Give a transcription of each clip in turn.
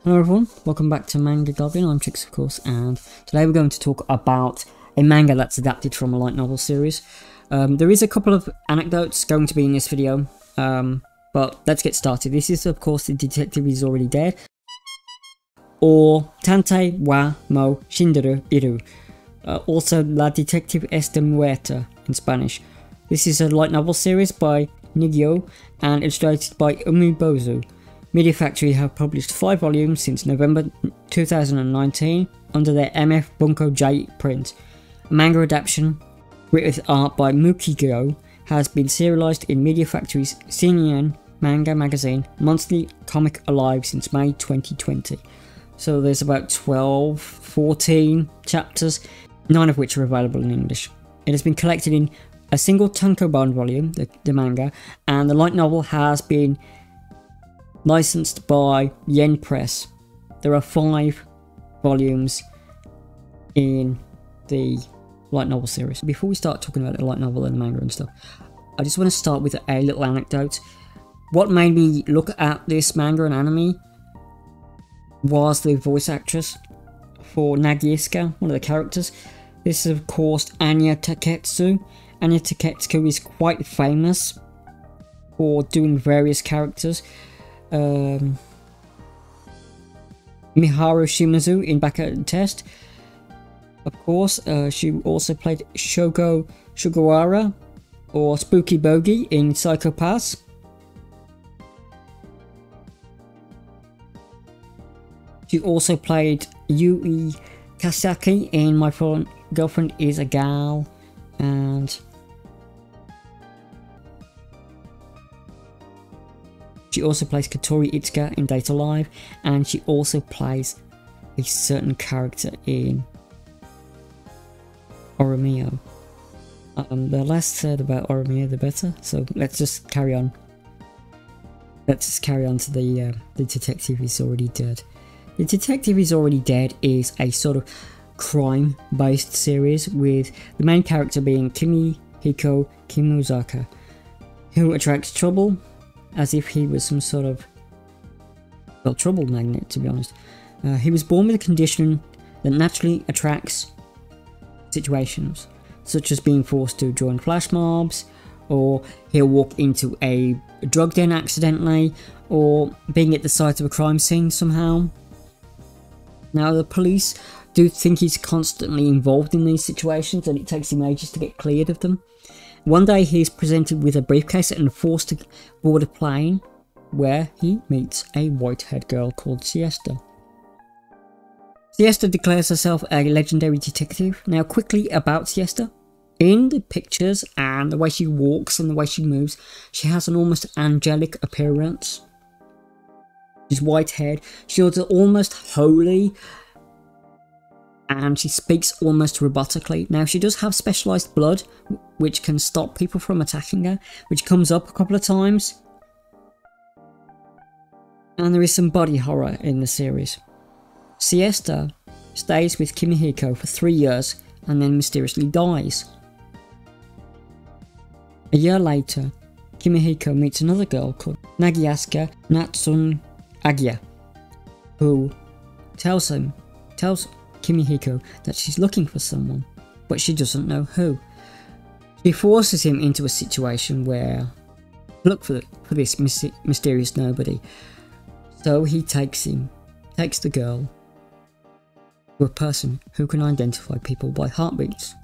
Hello everyone, welcome back to Manga Goblin. I'm Trix of course, and today we're going to talk about a manga that's adapted from a light novel series. There is a couple of anecdotes going to be in this video, but let's get started. This is of course The Detective Is Already Dead, or Tantei wa mo shinderu iru, also La Detective Está Muerta in Spanish. This is a light novel series by Nigojū and illustrated by Umibozu. Media Factory have published 5 volumes since November 2019 under their MF Bunko J print. A manga adaptation, written with art by Mugiko, has been serialized in Media Factory's seinen manga magazine Monthly Comic Alive since May 2020. So there's about 14 chapters, 9 of which are available in English. It has been collected in a single tankobon volume, the manga, and the light novel has been licensed by Yen Press. There are 5 volumes in the light novel series. Before we start talking about the light novel and the manga and stuff, I just want to start with a little anecdote. What made me look at this manga and anime was the voice actress for Nagisa, one of the characters. This is of course Anya Taketsu. Anya Taketsu is quite famous for doing various characters. Miharu Shimizu in Baka Test, of course. She also played Shogo Sugawara or Spooky Bogey in Psycho-Pass. She also played Yui Kasaki in My Girlfriend Is a Gal, and she also plays Katori Itsuka in Date Alive, and she also plays a certain character in Oromio. The less said about Oromio, the better. So let's just carry on. Let's just carry on to the Detective Is Already Dead. The Detective Is Already Dead is a sort of crime-based series with the main character being Kimihiko Kimuzaka, who attracts trouble as if he was some sort of, well, trouble magnet, to be honest. He was born with a condition that naturally attracts situations, such as being forced to join flash mobs, or he'll walk into a drug den accidentally, or being at the site of a crime scene somehow. Now the police do think he's constantly involved in these situations, and it takes him ages to get cleared of them. One day he's presented with a briefcase and forced to board a plane, where he meets a white-haired girl called Siesta. Siesta declares herself a legendary detective. Now quickly about Siesta. In the pictures and the way she walks and the way she moves, she has an almost angelic appearance. She's white-haired, she's almost holy, and she speaks almost robotically. Now she does have specialised blood which can stop people from attacking her, which comes up a couple of times. And there is some body horror in the series. Siesta stays with Kimihiko for 3 years and then mysteriously dies. A year later, Kimihiko meets another girl called Nagisa Natsun Agia, who tells Kimihiko that she's looking for someone, but she doesn't know who. She forces him into a situation where look for this mysterious nobody. So he takes the girl to a person who can identify people by heartbeats.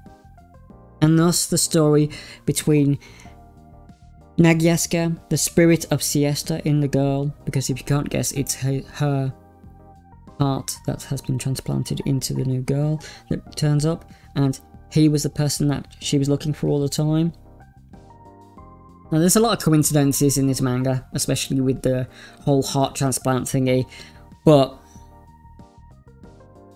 And thus the story between Nagisa, the spirit of Siesta in the girl, because if you can't guess, it's her heart that has been transplanted into the new girl that turns up, and he was the person that she was looking for all the time. Now there's a lot of coincidences in this manga, especially with the whole heart transplant thingy, but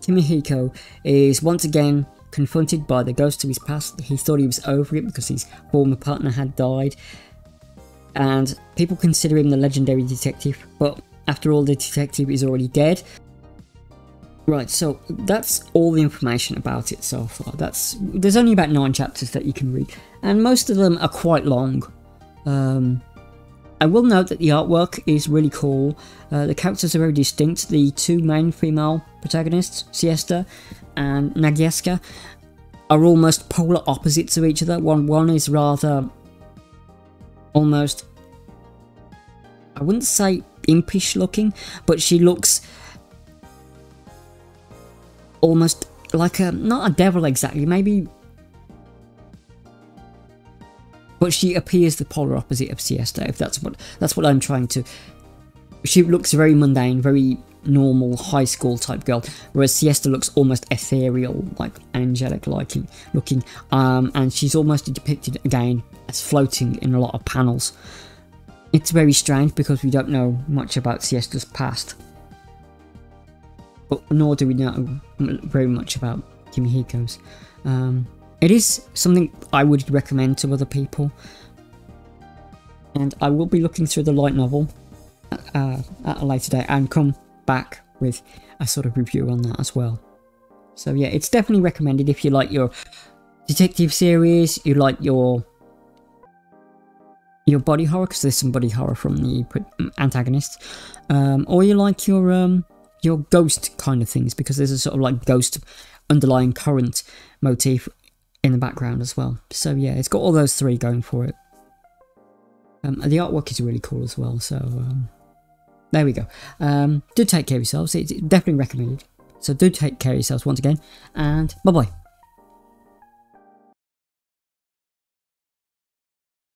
Kimihiko is once again confronted by the ghost of his past. He thought he was over it because his former partner had died, and people consider him the legendary detective, but after all, the detective is already dead. Right, so that's all the information about it so far. There's only about 9 chapters that you can read, and most of them are quite long. I will note that the artwork is really cool. The characters are very distinct. The two main female protagonists, Siesta and Nagieska, are almost polar opposites of each other. One is rather almost, I wouldn't say impish looking, but she looks almost like a, not a devil exactly, maybe, but she appears the polar opposite of Siesta, if that's what I'm trying to. She looks very mundane, very normal high school type girl, whereas Siesta looks almost ethereal, like angelic looking, and she's almost depicted again as floating in a lot of panels. It's very strange because we don't know much about Siesta's past, but nor do we know very much about Kimihiko's. It is something I would recommend to other people, and I will be looking through the light novel at a later date and come back with a sort of review on that as well. So yeah, it's definitely recommended if you like your detective series, you like your body horror, because there's some body horror from the antagonists, or you like your ghost kind of things, because there's a sort of like ghost underlying current motif in the background as well. So yeah, it's got all those three going for it. The artwork is really cool as well, so there we go. Do take care of yourselves, it's definitely recommended. So do take care of yourselves once again, and bye bye.